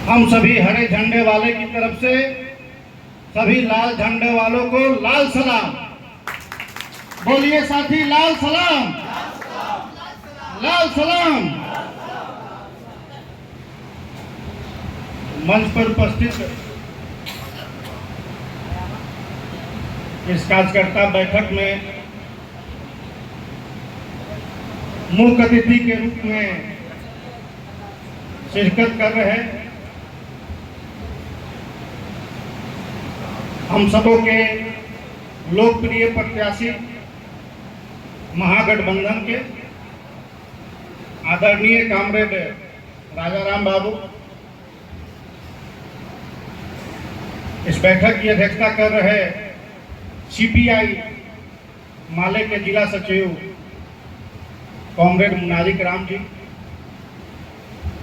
हम सभी हरे झंडे वाले की तरफ से सभी लाल झंडे वालों को लाल सलाम। बोलिए साथी, लाल सलाम, लाल सलाम। मंच पर उपस्थित इस कार्यकर्ता बैठक में मुख्य अतिथि के रूप में शिरकत कर रहे हम सबों के लोकप्रिय प्रत्याशी महागठबंधन के आदरणीय कामरेड राजाराम बाबू, इस बैठक की अध्यक्षता कर रहे सीपीआई माले के जिला सचिव कॉमरेड मुनारिक राम जी,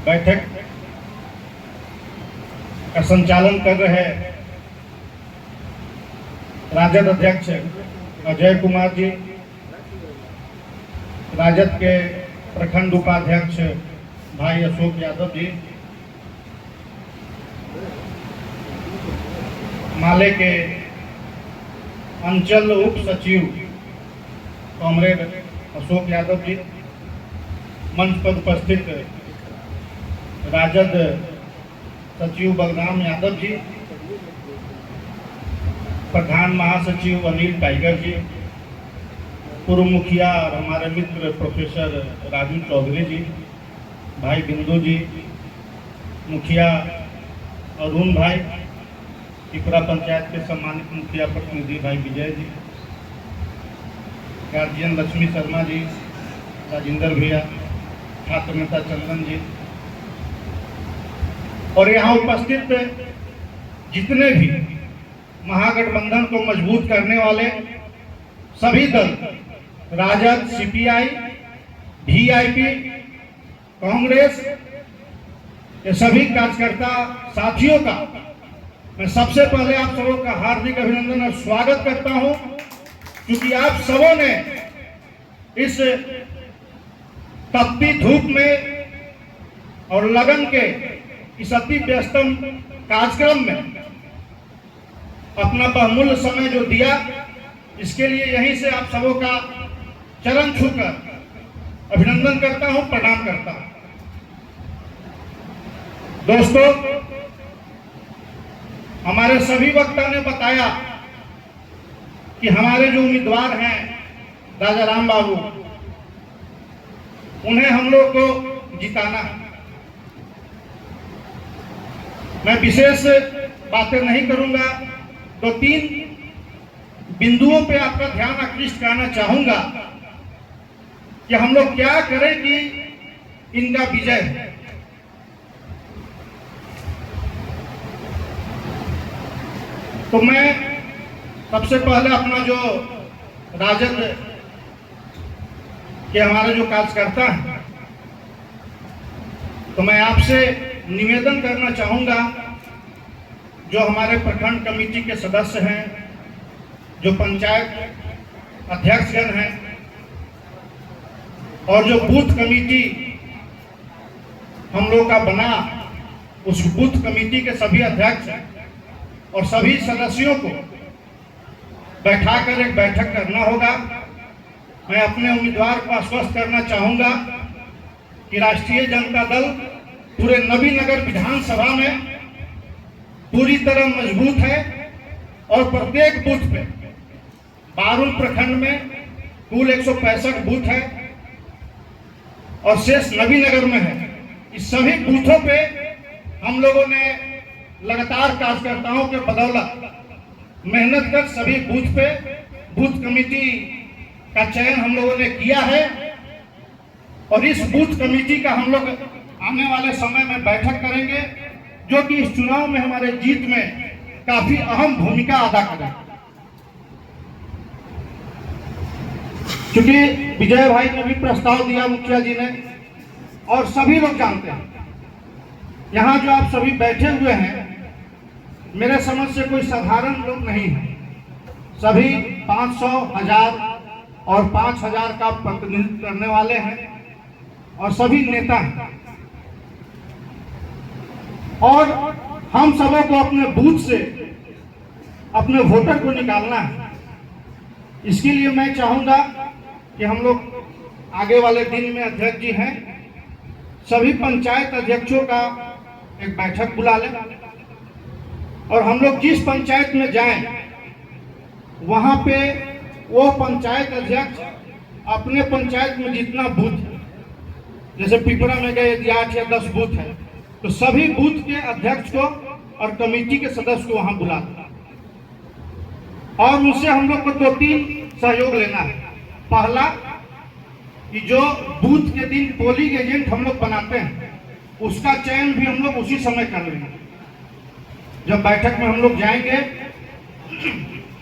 बैठक का संचालन कर रहे राजद अध्यक्ष अजय कुमार जी, राजद के प्रखंड उपाध्यक्ष भाई अशोक यादव जी, माले के अंचल उप सचिव कॉमरेड अशोक यादव जी, मंच पर उपस्थित राजद सचिव बलराम यादव जी, प्रधान महासचिव अनिल टाइगर जी, पूर्व मुखिया और हमारे मित्र प्रोफेसर राजू चौधरी जी, भाई बिंदु जी, मुखिया अरुण भाई, त्रिपुरा पंचायत के सम्मानित मुखिया प्रतिनिधि भाई विजय जी, गार्जियन लक्ष्मी शर्मा जी, राजेंद्र भैया, छात्र नेता चंदन जी और यहाँ उपस्थित जितने भी महागठबंधन को मजबूत करने वाले सभी दल, राजद, सीपीआई, वीआईपी, कांग्रेस, ये सभी कार्यकर्ता साथियों का मैं सबसे पहले आप सबों का हार्दिक अभिनंदन और स्वागत करता हूं, क्योंकि आप सबों ने इस तपती धूप में और लगन के इस अति व्यस्तम कार्यक्रम में अपना बहुमूल्य समय जो दिया, इसके लिए यहीं से आप सबों का चरण छूकर अभिनंदन करता हूं, प्रणाम करता हूं। दोस्तों, हमारे सभी वक्ता ने बताया कि हमारे जो उम्मीदवार हैं राजाराम बाबू, उन्हें हम लोग को जिताना है। मैं विशेष बातें नहीं करूंगा, तो 3 बिंदुओं पे आपका ध्यान आकृष्ट करना चाहूंगा कि हम लोग क्या करें कि इनका विजय है। तो मैं सबसे पहले अपना जो राजद के हमारे जो कार्यकर्ता हैं, तो मैं आपसे निवेदन करना चाहूंगा, जो हमारे प्रखंड कमेटी के सदस्य हैं, जो पंचायत अध्यक्षगण हैं और जो बूथ कमेटी हम लोग का बना, उस बूथ कमेटी के सभी अध्यक्ष और सभी सदस्यों को बैठाकर एक बैठक करना होगा। मैं अपने उम्मीदवार को आश्वस्त करना चाहूंगा कि राष्ट्रीय जनता दल पूरे नबीनगर विधानसभा में पूरी तरह मजबूत है और प्रत्येक बूथ पे बारुल प्रखंड में कुल 165 बूथ है और शेष नबीनगर में है। इस सभी बूथों पे हम लोगों ने लगातार कार्यकर्ताओं के बदौलत मेहनत कर सभी बूथ पे बूथ कमेटी का चयन हम लोगों ने किया है और इस बूथ कमेटी का हम लोग आने वाले समय में बैठक करेंगे, जो कि इस चुनाव में हमारे जीत में काफी अहम भूमिका अदा करें। क्योंकि विजय भाई ने भी प्रस्ताव दिया, मुखिया जी ने, और सभी लोग जानते हैं, यहाँ जो आप सभी बैठे हुए हैं, मेरे समझ से कोई साधारण लोग नहीं है। सभी 500, 1000 और 5000 का प्रतिनिधित्व करने वाले हैं और सभी नेता हैं। और हम सबों को अपने बूथ से अपने वोटर को निकालना है। इसके लिए मैं चाहूंगा कि हम लोग आगे वाले दिन में अध्यक्ष जी हैं, सभी पंचायत अध्यक्षों का एक बैठक बुला लें और हम लोग जिस पंचायत में जाएं वहां पे वो पंचायत अध्यक्ष अपने पंचायत में जितना बूथ है, जैसे पिपरा में गए 8 या 10 बूथ है, तो सभी बूथ के अध्यक्ष को और कमेटी के सदस्य को वहां बुला और उससे हम लोग को 2-3 सहयोग लेना है। पहला कि जो बूथ के दिन पोलिंग एजेंट हम लोग बनाते हैं उसका चयन भी हम लोग उसी समय कर लेंगे। जब बैठक में हम लोग जाएंगे,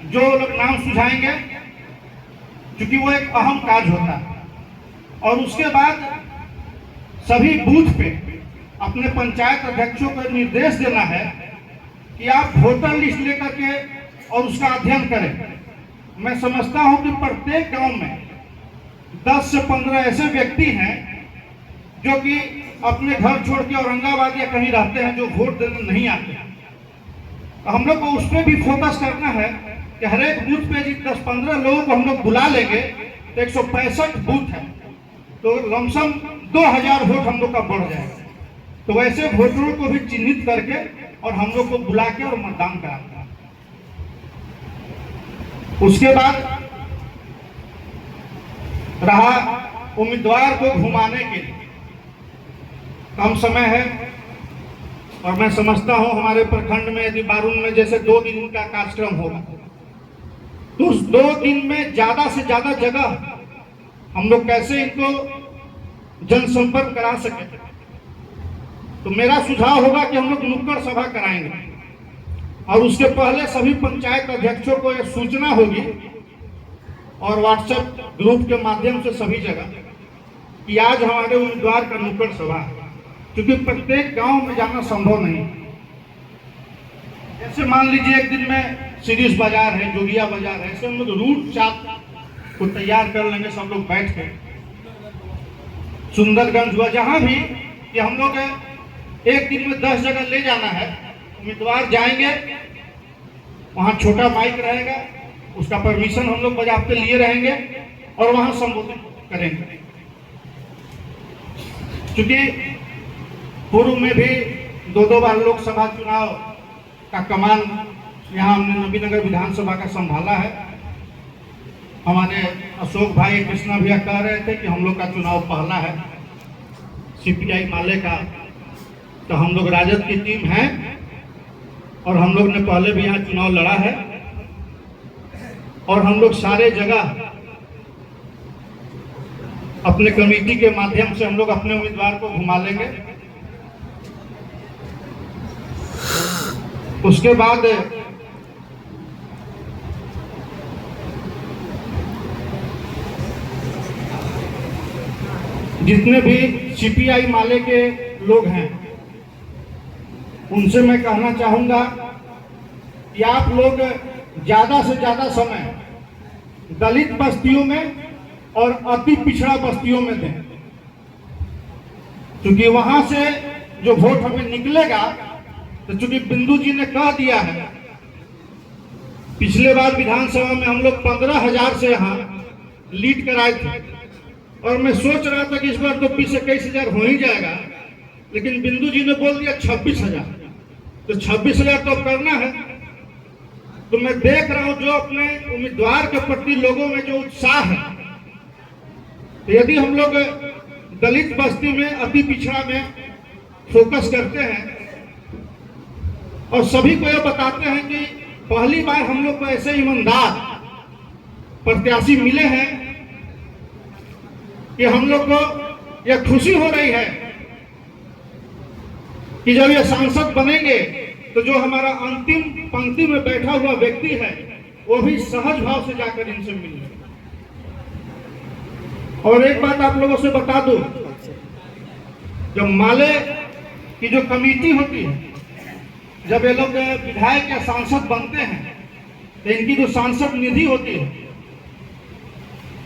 जो लोग नाम सुझाएंगे, क्योंकि वो एक अहम कार्य होता है, और उसके बाद सभी बूथ पे अपने पंचायत अध्यक्षों को निर्देश देना है कि आप वोटर लिस्ट लेकर के और उसका अध्ययन करें। मैं समझता हूं कि प्रत्येक गांव में 10 से 15 ऐसे व्यक्ति हैं जो कि अपने घर छोड़ के औरंगाबाद या कहीं रहते हैं, जो वोट देने नहीं आते हैं। तो हम लोग को उस पर भी फोकस करना है कि हर एक बूथ पे 10-15 लोगों को हम लोग बुला लेंगे तो 165 बूथ है, तो लमसम 2000 वोट हम लोग का बढ़ जाएगा। तो वैसे वोटरों को भी चिन्हित करके और हम लोग को बुला के और मतदान कराना। उसके बाद रहा उम्मीदवार को घुमाने के लिए, कम समय है और मैं समझता हूं हमारे प्रखंड में यदि बारून में जैसे 2 दिन का कार्यक्रम होगा तो उस 2 दिन में ज्यादा से ज्यादा जगह हम लोग कैसे इनको जनसंपर्क करा सके। तो मेरा सुझाव होगा कि हम लोग नुक्कड़ सभा कराएंगे और उसके पहले सभी पंचायत अध्यक्षों को यह सूचना होगी और व्हाट्सएप ग्रुप के माध्यम से सभी जगह कि आज हमारे उम्मीदवार का नुक्कड़ सभा है, क्योंकि प्रत्येक गांव में जाना संभव नहीं। जैसे मान लीजिए एक दिन में शिरीष बाजार है, जोगिया बाजार है, ऐसे हम लोग रूट चार्ट को तैयार कर लेंगे सब लोग बैठ के। सुंदरगंज हुआ, जहां भी कि हम लोग एक दिन में 10 जगह ले जाना है, उम्मीदवार जाएंगे, वहां छोटा माइक रहेगा, उसका परमिशन हम लोग बजाते लिए रहेंगे और वहां संबोधित करेंगे। क्योंकि पूर्व में भी 2 बार लोकसभा चुनाव का कमान यहाँ हमने नबीनगर विधानसभा का संभाला है। हमारे अशोक भाई कृष्णा भैया कह रहे थे कि हम लोग का चुनाव पहला है सीपीआई माले का, तो हम लोग राजद की टीम है और हम लोग ने पहले भी यहाँ चुनाव लड़ा है और हम लोग सारे जगह अपने कमेटी के माध्यम से हम लोग अपने उम्मीदवार को घुमा लेंगे। उसके बाद जितने भी सीपीआई माले के लोग हैं उनसे मैं कहना चाहूंगा कि आप लोग ज्यादा से ज्यादा समय दलित बस्तियों में और अति पिछड़ा बस्तियों में दें, क्योंकि वहां से जो वोट हमें निकलेगा, तो चूंकि बिंदु जी ने कह दिया है, पिछले बार विधानसभा में हम लोग 15,000 से यहाँ लीड कराए थे और मैं सोच रहा था कि इस बार तो 20-21,000 हो ही जाएगा, लेकिन बिंदु जी ने बोल दिया 26,000, तो 26,000 तो करना है। तो मैं देख रहा हूं जो अपने उम्मीदवार के प्रति लोगों में जो उत्साह है, तो यदि हम लोग दलित बस्ती में अति पिछड़ा में फोकस करते हैं और सभी को यह बताते हैं कि पहली बार हम लोग को ऐसे ईमानदार प्रत्याशी मिले हैं कि हम लोग को यह खुशी हो रही है कि जब ये सांसद बनेंगे तो जो हमारा अंतिम पंक्ति में बैठा हुआ व्यक्ति है वो भी सहज भाव से जाकर इनसे मिले। और एक बात आप लोगों से बता दूं, जब माले की जो कमेटी होती है, जब ये लोग विधायक या सांसद बनते हैं तो इनकी जो सांसद निधि होती है,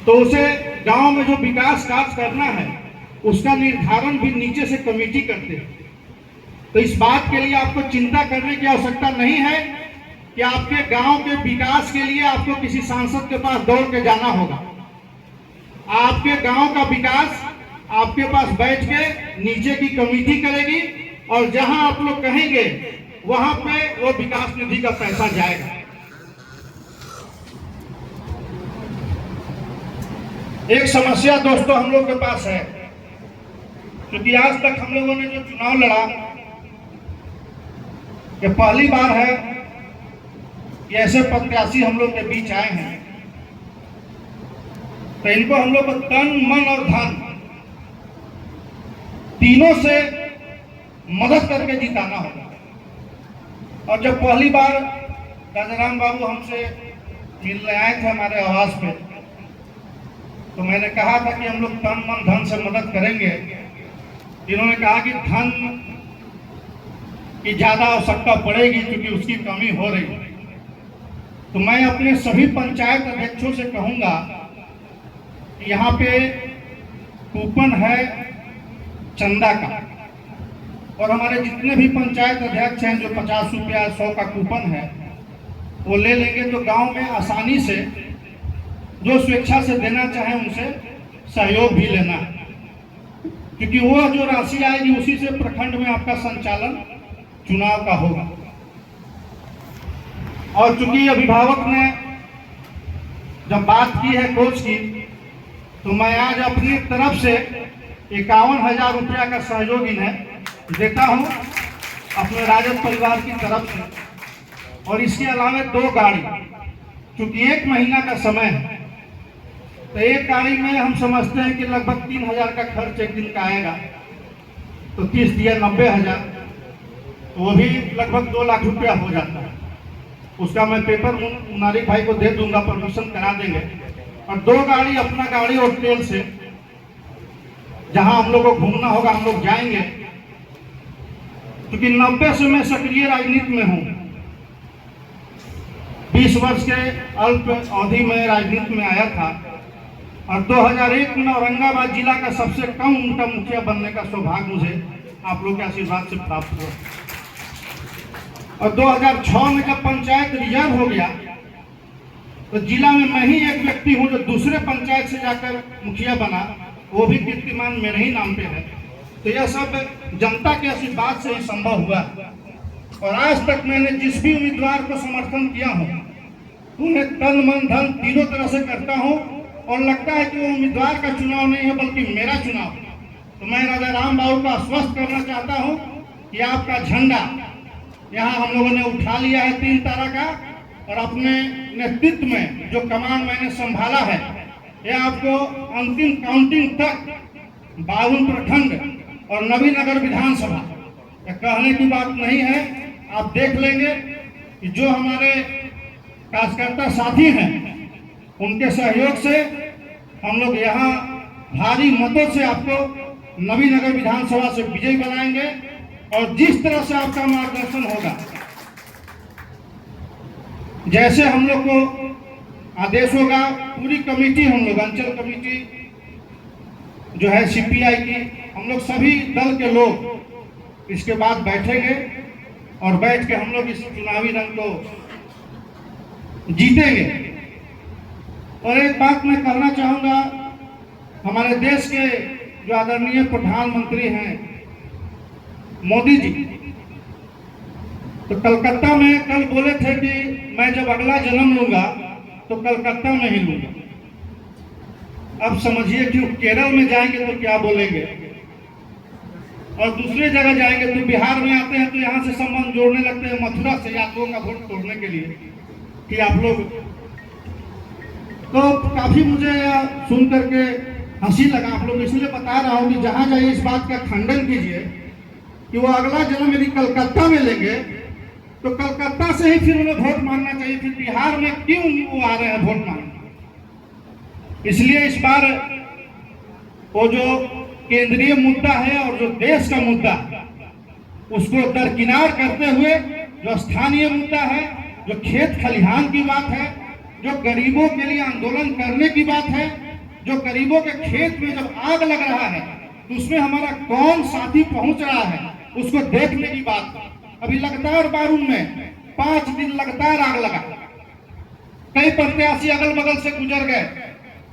तो उसे गांव में जो विकास कार्य करना है उसका निर्धारण भी नीचे से कमेटी करते हैं। तो इस बात के लिए आपको चिंता करने की आवश्यकता नहीं है कि आपके गांव के विकास के लिए आपको किसी सांसद के पास दौड़ के जाना होगा। आपके गांव का विकास आपके पास बैठ के नीचे की कमेटी करेगी और जहां आप लोग कहेंगे वहां पे वो विकास निधि का पैसा जाएगा। एक समस्या दोस्तों हम लोग के पास है, क्योंकि आज तक हम लोगों ने जो चुनाव लड़ा, ये पहली बार है कि ऐसे प्रत्याशी हम लोग के बीच आए हैं, तो इनको हम लोग को तन मन और धन तीनों से मदद करके जिताना होगा। और जब पहली बार राजाराम बाबू हमसे मिलने आए थे हमारे आवास पे, तो मैंने कहा था कि हम लोग तन मन धन से मदद करेंगे। इन्होंने कहा कि धन की ज्यादा आवश्यकता पड़ेगी क्योंकि उसकी कमी हो रही है। तो मैं अपने सभी पंचायत अध्यक्षों से कहूंगा कि यहाँ पे कूपन है चंदा का, और हमारे जितने भी पंचायत अध्यक्ष हैं जो 50 रुपया 100 का कूपन है वो ले लेंगे, तो गांव में आसानी से जो स्वेच्छा से देना चाहे उनसे सहयोग भी लेना, क्योंकि वह जो राशि आएगी उसी से प्रखंड में आपका संचालन चुनाव का होगा। और चूंकि अभिभावक ने जब बात की है कोच की, तो मैं आज अपनी तरफ से 51,000 रुपया का सहयोग इन्हें देता हूं अपने राजद परिवार की तरफ से। और इसके अलावा 2 गाड़ी, क्योंकि 1 महीना का समय है, तो एक गाड़ी में हम समझते हैं कि लगभग 3,000 का खर्च एक दिन का आएगा, तो 30 दिया 90,000, तो वो भी लगभग 2 लाख रुपया हो जाता है। उसका मैं पेपर नारिक भाई को दे दूंगा, परमिशन करा देंगे। और 2 गाड़ी अपना गाड़ी और तेल से जहां हम लोग को घूमना होगा हम लोग जाएंगे, क्योंकि 90 से मैं सक्रिय राजनीति में हूं। 20 वर्ष के अल्प अवधि में राजनीति में आया था और 2001 में औरंगाबाद जिला का सबसे कम उनका मुखिया बनने का सौभाग्य मुझे आप लोग के आशीर्वाद से प्राप्त हुआ। और 2006 में जब पंचायत रिजर्व हो गया, तो जिला में मैं ही एक व्यक्ति हूं जो दूसरे पंचायत से जाकर मुखिया बना, वो भी कीर्तिमान मेरे ही नाम पे है। तो यह सब जनता के आशीर्वाद से ही संभव हुआ। और आज तक मैंने जिस भी उम्मीदवार को समर्थन किया हूं, उन्हें तन मन धन तीनों तरह से करता हूं, और लगता है कि वो उम्मीदवार का चुनाव नहीं है बल्कि मेरा चुनाव। तो मैं राजाराम बाबू को आश्वस्त करना चाहता हूं कि आपका झंडा यहाँ हम लोगों ने उठा लिया है 3 तारा का, और अपने नेतृत्व में जो कमान मैंने संभाला है, यह आपको अंतिम काउंटिंग तक 52 प्रखंड और नवीनगर विधानसभा, यह कहने की बात नहीं है, आप देख लेंगे कि जो हमारे कार्यकर्ता साथी हैं उनके सहयोग से हम लोग यहाँ भारी मतों से आपको नवीनगर विधानसभा से विजयी बनाएंगे। और जिस तरह से आपका मार्गदर्शन होगा, जैसे हम लोग को आदेश होगा, पूरी कमेटी हम लोग अंचल कमेटी जो है सीपीआई की, हम लोग सभी दल के लोग इसके बाद बैठेंगे और बैठ के हम लोग इस चुनावी रंग को जीतेंगे। और एक बात मैं कहना चाहूंगा, हमारे देश के जो आदरणीय प्रधानमंत्री हैं मोदी जी, तो कलकत्ता में कल बोले थे कि मैं जब अगला जन्म लूंगा तो कलकत्ता में ही लूंगा। अब समझिए कि केरल में जाएंगे तो क्या बोलेंगे, और दूसरे जगह जाएंगे तो बिहार में आते हैं तो यहाँ से संबंध जोड़ने लगते हैं मथुरा से यादवों का वोट तोड़ने के लिए कि आप लोग। तो काफी मुझे सुन करके हंसी लगा। आप लोग इसलिए बता रहा हूँ कि जहां जाइए इस बात का खंडन कीजिए कि वो अगला जन्म यदि कलकत्ता में लेंगे तो कलकत्ता से ही फिर उन्हें वोट मांगना चाहिए, फिर बिहार में क्यों वो आ रहे हैं वोट मांगने। इसलिए इस बार वो जो केंद्रीय मुद्दा है और जो देश का मुद्दा उसको दरकिनार करते हुए जो स्थानीय मुद्दा है, जो खेत खलिहान की बात है, जो गरीबों के लिए आंदोलन करने की बात है, जो गरीबों के खेत में जब आग लग रहा है तो उसमें हमारा कौन साथी पहुंच रहा है, उसको देखने की बात थी। अभी लगातार बारूद में 5 दिन लगातार आग लगा, कई प्रत्याशी अगल बगल से गुजर गए।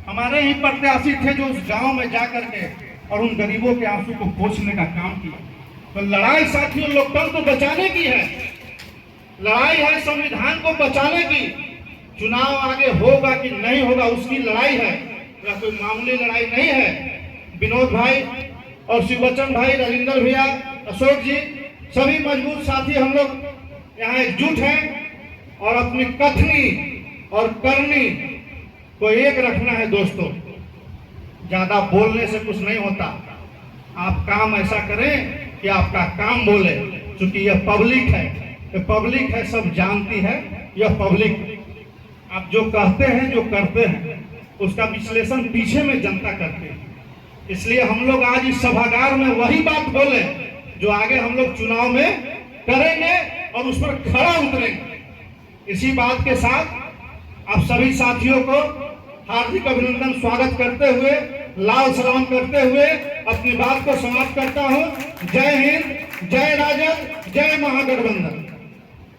हमारे ही प्रत्याशी थे जो उस गांव में जाकर के और उन गरीबों के आंसू को पोंछने का काम किया। तो लड़ाई साथियों लोकतंत्र को बचाने की है, लड़ाई है संविधान को बचाने की। चुनाव आगे होगा कि नहीं होगा उसकी लड़ाई है, या कोई मामूली लड़ाई नहीं है। विनोद भाई और शिववचन भाई, राजेंद्र भैया, अशोक जी, सभी मजबूत साथी हम लोग यहाँ एकजुट हैं और अपनी कथनी और करनी को एक रखना है दोस्तों। ज्यादा बोलने से कुछ नहीं होता, आप काम ऐसा करें कि आपका काम बोले। क्योंकि यह पब्लिक है, यह पब्लिक है, सब जानती है यह पब्लिक। आप जो कहते हैं जो करते हैं उसका विश्लेषण पीछे में जनता करते हैं। इसलिए हम लोग आज इस सभागार में वही बात बोले जो आगे हम लोग चुनाव में करेंगे और उस पर खड़ा उतरेंगे। इसी बात के साथ आप सभी साथियों को हार्दिक अभिनंदन, स्वागत करते हुए, लाल सलाम करते हुए अपनी बात को समाप्त करता हूं। जय हिंद, जय राजद, जय महागठबंधन।